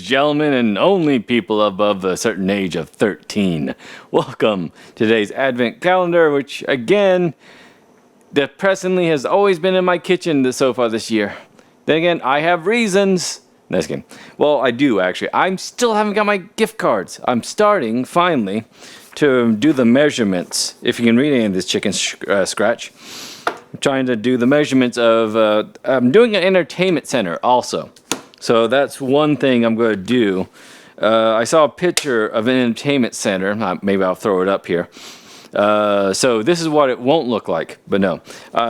gentlemen, and only people above a certain age of 13. Welcome to today's Advent calendar, which, again, depressingly has always been in my kitchen so far this year. Then again, I have reasons. Nice game. Well, I do, actually. I still haven't got my gift cards. I'm starting, finally, to do the measurements. If you can read any of this chicken scratch. I'm trying to do the measurements of... I'm doing an entertainment center also. So that's one thing I'm going to do. I saw a picture of an entertainment center. Maybe I'll throw it up here. So this is what it won't look like. But no.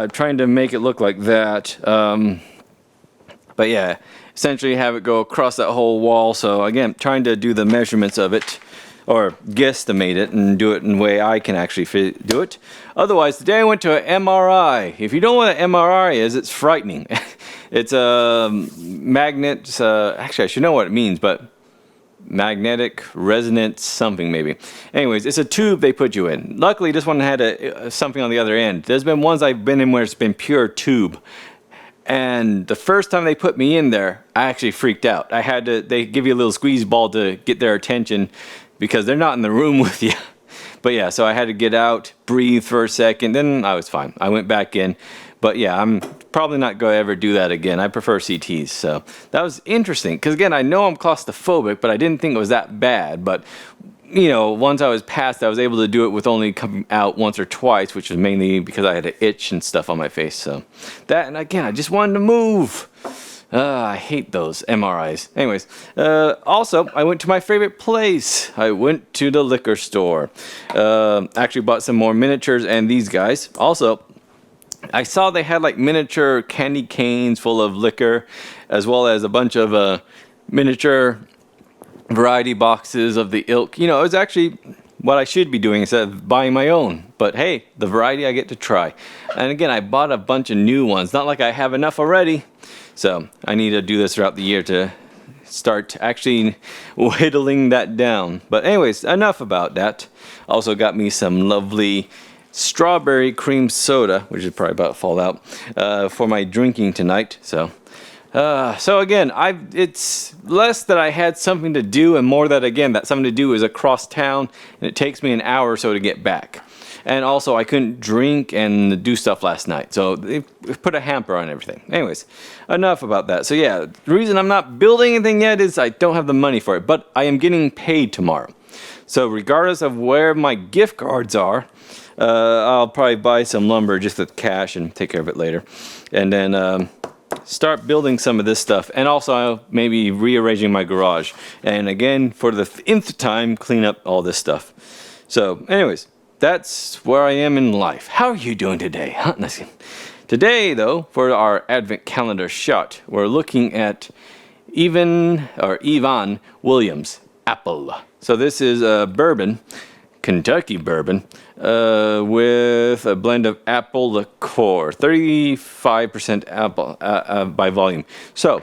Trying to make it look like that. But yeah. Essentially have it go across that whole wall. So again, trying to do the measurements of it. Or guesstimate it and do it in the way I can actually do it. Otherwise, today I went to an MRI. If you don't know what an MRI is, it's frightening. It's a magnet, actually I should know what it means, but magnetic resonance something maybe. Anyways, it's a tube they put you in. Luckily, this one had something on the other end. There's been ones I've been in where it's been pure tube. And the first time they put me in there, I actually freaked out. They give you a little squeeze ball to get their attention, because they're not in the room with you. But yeah, so I had to get out, breathe for a second, then I was fine. I went back in. But yeah, I'm probably not going to ever do that again. I prefer CTs. So that was interesting. Because again, I know I'm claustrophobic, but I didn't think it was that bad. But, you know, once I was past, I was able to do it with only coming out once or twice, which was mainly because I had an itch and stuff on my face. So that, and again, I just wanted to move. I hate those MRIs. Anyways, also, I went to my favorite place. I went to the liquor store. Actually bought some more miniatures and these guys. Also, I saw they had like miniature candy canes full of liquor, as well as a bunch of miniature variety boxes of the ilk. You know, it was actually what I should be doing instead of buying my own. But hey, the variety I get to try. And again, I bought a bunch of new ones. Not like I have enough already. So I need to do this throughout the year to start actually whittling that down. But anyways, enough about that. Also got me some lovely strawberry cream soda, which is probably about to fall out, for my drinking tonight. So again, it's less that I had something to do and more that, again, that something to do is across town and it takes me an hour or so to get back. And also, I couldn't drink and do stuff last night. So they put a hamper on everything. Anyways, enough about that. So yeah, the reason I'm not building anything yet is I don't have the money for it. But I am getting paid tomorrow. So regardless of where my gift cards are, I'll probably buy some lumber just with cash and take care of it later. And then start building some of this stuff. And also, I'll maybe rearranging my garage. And again, for the nth time, clean up all this stuff. So anyways. That's where I am in life. How are you doing today? Huh? Today, though, for our Advent calendar shot, we're looking at Evan Williams Apple. So this is a bourbon, Kentucky bourbon, with a blend of apple liqueur, 35% apple by volume. So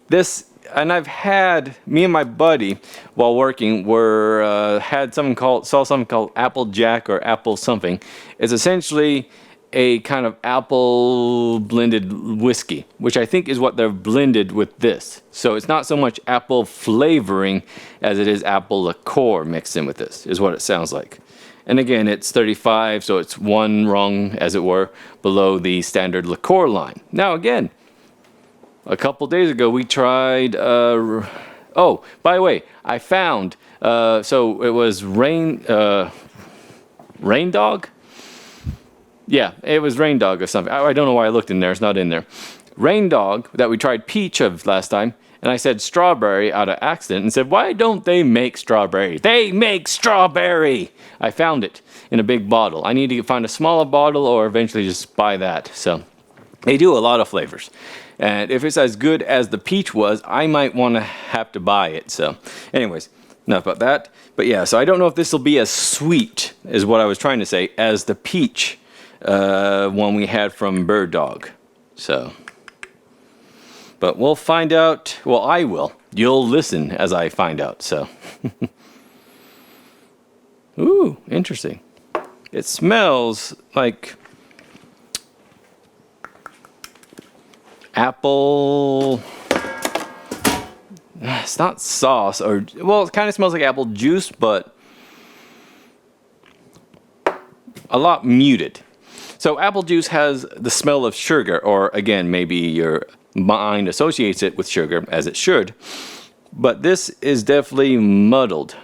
this. And I've had, me and my buddy, while working, saw something called Apple Jack or Apple something. It's essentially a kind of apple blended whiskey, which I think is what they're blended with this. So it's not so much apple flavoring as it is apple liqueur mixed in with this, is what it sounds like. And again, it's 35, so it's one rung, as it were, below the standard liqueur line. Now again, a couple days ago, we tried, oh, by the way, I found, so it was Rain Dog? Yeah, it was Rain Dog or something. I don't know why I looked in there. It's not in there. Rain Dog, that we tried peach of last time, and I said strawberry out of accident, and said, why don't they make strawberry? They make strawberry! I found it in a big bottle. I need to find a smaller bottle or eventually just buy that. So they do a lot of flavors. And if it's as good as the peach was, I might want to have to buy it. So anyways, enough about that. But yeah, so I don't know if this will be as sweet, is what I was trying to say, as the peach one we had from Bird Dog. So, but we'll find out. Well, I will. You'll listen as I find out. So, ooh, interesting. It smells like apple. it's not sauce, or, well, it kind of smells like apple juice, but a lot muted. So apple juice has the smell of sugar, or again, maybe your mind associates it with sugar, as it should. But this is definitely muddled.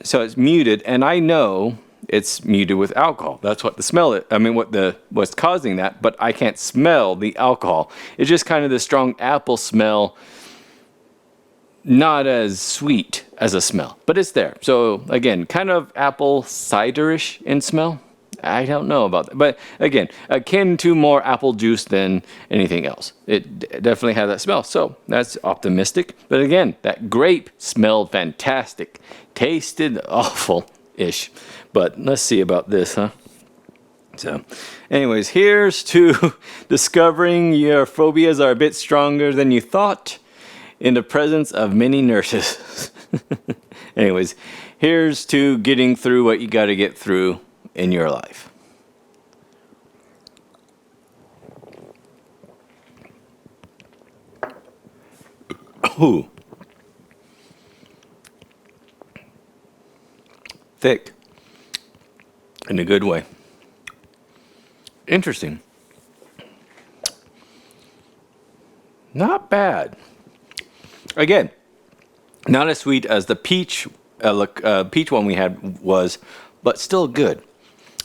So it's muted, and I know it's muted with alcohol. That's what the smell is. I mean, what's causing that, but I can't smell the alcohol. It's just kind of the strong apple smell, not as sweet as a smell, but it's there. So again, kind of apple ciderish in smell. I don't know about that, but again, akin to more apple juice than anything else. It definitely has that smell, so that's optimistic. But again, that grape smelled fantastic, tasted awful-ish. But let's see about this, huh? So, anyways, here's to discovering your phobias are a bit stronger than you thought in the presence of many nurses. Anyways, here's to getting through what you got to get through in your life. Ooh. Thick. In a good way. Interesting. Not bad. Again, not as sweet as the peach one we had was, but still good.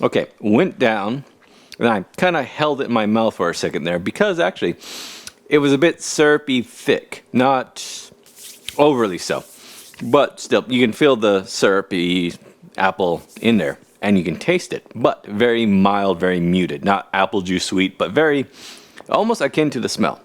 Okay, went down, and I kind of held it in my mouth for a second there, because actually it was a bit syrupy thick, not overly so, but still you can feel the syrupy apple in there, and you can taste it, but very mild, very muted, not apple juice sweet, but very almost akin to the smell.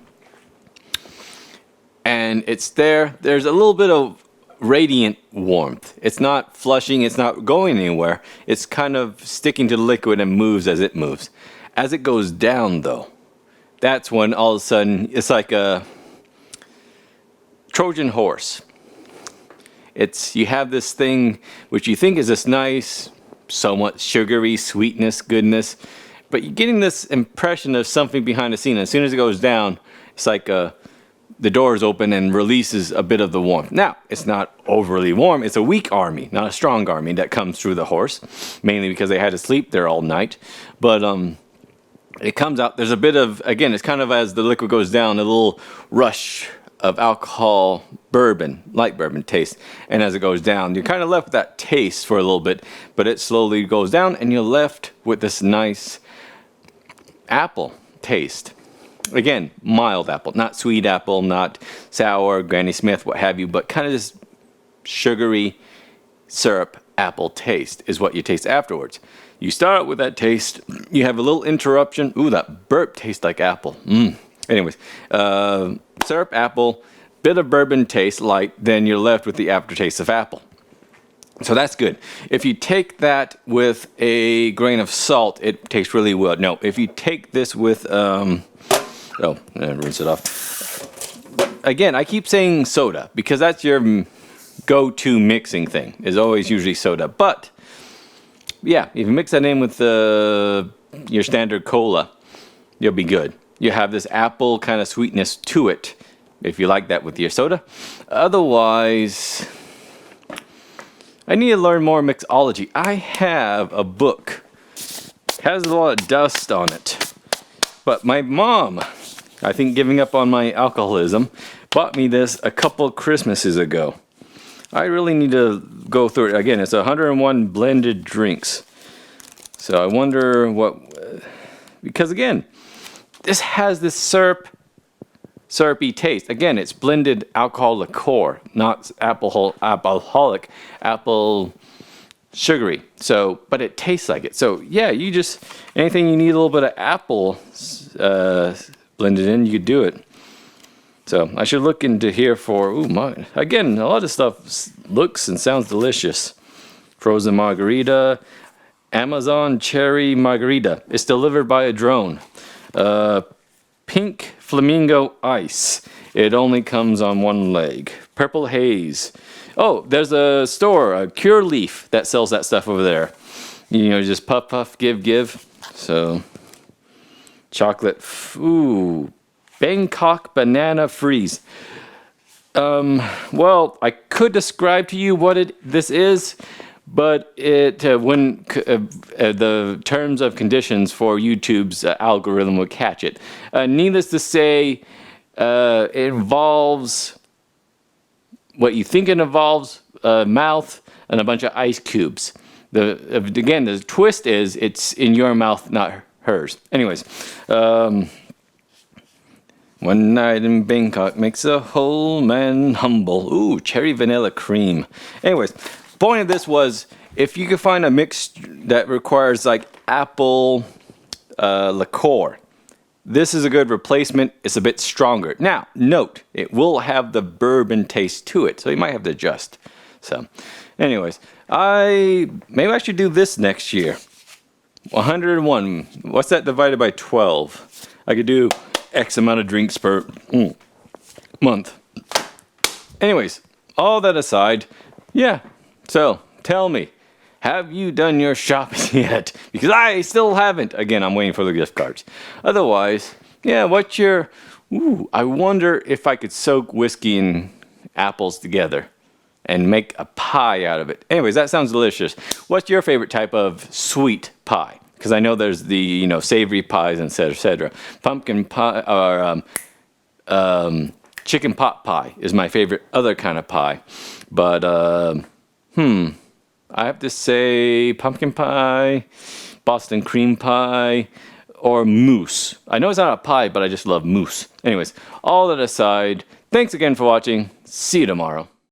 And it's there. There's a little bit of radiant warmth. It's not flushing, it's not going anywhere. It's kind of sticking to the liquid and moves as it moves. As it goes down, though, that's when all of a sudden it's like a Trojan horse. You have this thing which you think is this nice, somewhat sugary sweetness, goodness, but you're getting this impression of something behind the scene. As soon as it goes down, it's like the doors open and releases a bit of the warmth. Now, it's not overly warm. It's a weak army, not a strong army that comes through the horse, mainly because they had to sleep there all night. But it comes out. There's a bit of, again, it's kind of as the liquid goes down, a little rush of alcohol, bourbon, light bourbon taste. And as it goes down, you're kind of left with that taste for a little bit, but it slowly goes down, and you're left with this nice apple taste. Again, mild apple, not sweet apple, not sour, Granny Smith, what have you, but kind of this sugary syrup apple taste is what you taste afterwards. You start out with that taste, you have a little interruption. Ooh, that burp tastes like apple. Anyways, syrup apple, bit of bourbon taste light, then you're left with the aftertaste of apple. So that's good. If you take that with a grain of salt, it tastes really well. No, if you take this with rinse it off. Again, I keep saying soda because that's your go-to mixing thing. Is always usually soda. But yeah, if you mix that in with your standard cola, you'll be good. You have this apple kind of sweetness to it, if you like that with your soda. Otherwise, I need to learn more mixology. I have a book. It has a lot of dust on it. But my mom, I think giving up on my alcoholism, bought me this a couple Christmases ago. I really need to go through it. Again, it's 101 blended drinks. So I wonder what, because again, this has this syrupy taste. Again, it's blended alcohol liqueur, not alcoholic, apple sugary. So, but it tastes like it. So yeah, anything you need a little bit of apple blended in, you could do it. So I should look into here for, again, a lot of stuff looks and sounds delicious. Frozen margarita, Amazon cherry margarita. It's delivered by a drone. Pink flamingo ice. It only comes on one leg. Purple haze. Oh, there's a store, a Cure Leaf, that sells that stuff over there. Just puff, puff, give. So, chocolate. Ooh, Bangkok banana freeze. Well, I could describe to you what this is, but the terms of conditions for YouTube's algorithm will catch it. Needless to say, it involves what you think it involves: a mouth and a bunch of ice cubes. Again, the twist is it's in your mouth, not hers. Anyways, one night in Bangkok makes a whole man humble. Ooh, cherry vanilla cream. Anyways, point of this was, if you could find a mix that requires like apple liqueur, this is a good replacement. It's a bit stronger. Now, note, it will have the bourbon taste to it, so you might have to adjust. So, anyways, maybe I should do this next year. 101. What's that divided by 12? I could do X amount of drinks per month. Anyways, all that aside, yeah. So, tell me, have you done your shopping yet? Because I still haven't. Again, I'm waiting for the gift cards. Otherwise, yeah, I wonder if I could soak whiskey and apples together and make a pie out of it. Anyways, that sounds delicious. What's your favorite type of sweet pie? Because I know there's the, savory pies, etc. Pumpkin pie, or chicken pot pie is my favorite other kind of pie. But, I have to say pumpkin pie, Boston cream pie, or mousse. I know it's not a pie, but I just love mousse. Anyways, all that aside, thanks again for watching. See you tomorrow.